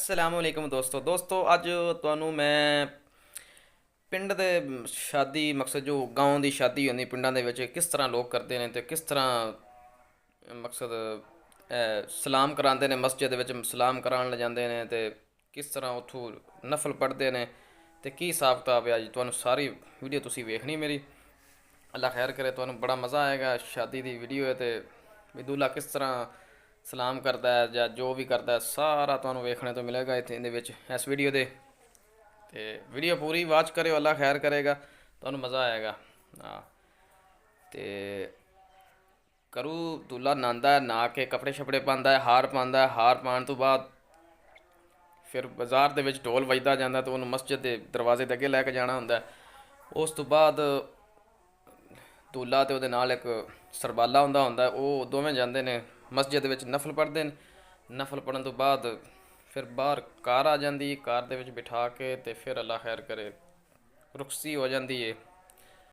ਅਸਲਾਮੁਅਲੈਕੁਮ ਦੋਸਤੋ ਅੱਜ ਤੁਹਾਨੂੰ ਮੈਂ ਪਿੰਡ ਦੇ ਸ਼ਾਦੀ ਮਕਸਦ ਜੋ ਗਾਉਂ ਦੀ ਸ਼ਾਦੀ ਹੁੰਦੀ ਪਿੰਡਾਂ ਦੇ ਵਿੱਚ ਕਿਸ ਤਰ੍ਹਾਂ ਲੋਕ ਕਰਦੇ ਨੇ ਤੇ ਕਿਸ ਤਰ੍ਹਾਂ ਮਕਸਦ ਸਲਾਮ ਕਰਾਉਂਦੇ ਨੇ ਮਸਜਿਦ ਦੇ ਵਿੱਚ ਸਲਾਮ ਕਰਾਉਣ ਲੈ ਜਾਂਦੇ ਨੇ ਤੇ ਕਿਸ ਤਰ੍ਹਾਂ ਉੱਥੋਂ ਨਫਲ ਪੜ੍ਹਦੇ ਨੇ ਤੇ ਕੀ ਹਿਸਾਬ ਕਿਤਾਬ ਹੈ ਅੱਜ ਤੁਹਾਨੂੰ ਸਾਰੀ ਵੀਡੀਓ ਤੁਸੀਂ ਵੇਖਣੀ ਮੇਰੀ। ਅੱਲਾ ਖੈਰ ਕਰੇ, ਤੁਹਾਨੂੰ ਬੜਾ ਮਜ਼ਾ ਆਏਗਾ। ਸ਼ਾਦੀ ਦੀ ਵੀਡੀਓ ਹੈ ਤੇ ਵੀ ਦੂल्हा ਕਿਸ ਤਰ੍ਹਾਂ ਸਲਾਮ ਕਰਦਾ ਹੈ ਜਾਂ ਜੋ ਵੀ ਕਰਦਾ ਹੈ ਸਾਰਾ ਤੁਹਾਨੂੰ ਵੇਖਣੇ ਤੋਂ ਮਿਲੇਗਾ ਇੱਥੇ ਇਹਦੇ ਵਿੱਚ ਇਸ ਵੀਡੀਓ ਦੇ। ਤੇ ਵੀਡੀਓ ਪੂਰੀ ਵਾਚ ਕਰਿਓ, ਅੱਲਾ ਖੈਰ ਕਰੇਗਾ, ਤੁਹਾਨੂੰ ਮਜ਼ਾ ਆਏਗਾ। ਹਾਂ ਤੇ ਕਰੂ दूल्हा ਨਹਾਉਂਦਾ ਹੈ, ਨਹਾ ਕੇ ਕੱਪੜੇ ਛਪੜੇ ਪਾਉਂਦਾ ਹੈ, ਹਾਰ ਪਾਉਂਦਾ ਹੈ। ਹਾਰ ਪਾਉਣ ਤੋਂ ਬਾਅਦ ਫਿਰ ਬਾਜ਼ਾਰ ਦੇ ਵਿੱਚ ਢੋਲ ਵੱਜਦਾ ਜਾਂਦਾ ਤੇ ਉਹਨੂੰ ਮਸਜਿਦ ਦੇ ਦਰਵਾਜ਼ੇ ਦੇ ਅੱਗੇ ਲੈ ਕੇ ਜਾਣਾ ਹੁੰਦਾ ਹੈ। ਉਸ ਤੋਂ ਬਾਅਦ दूल्हा ਤੇ ਉਹਦੇ ਨਾਲ ਇੱਕ ਸਰਬਾਲਾ ਹੁੰਦਾ ਉਹ ਦੋਵੇਂ ਜਾਂਦੇ ਨੇ ਮਸਜਿਦ ਵਿੱਚ ਨਫਲ ਪੜ੍ਹਦੇ ਨੇ। ਨਫਲ ਪੜ੍ਹਨ ਤੋਂ ਬਾਅਦ ਫਿਰ ਬਾਹਰ ਕਾਰ ਆ ਜਾਂਦੀ, ਕਾਰ ਦੇ ਵਿੱਚ ਬਿਠਾ ਕੇ ਤੇ ਫਿਰ ਅੱਲਾ ਖੈਰ ਕਰੇ ਰੁਖਸੀ ਹੋ ਜਾਂਦੀ ਹੈ।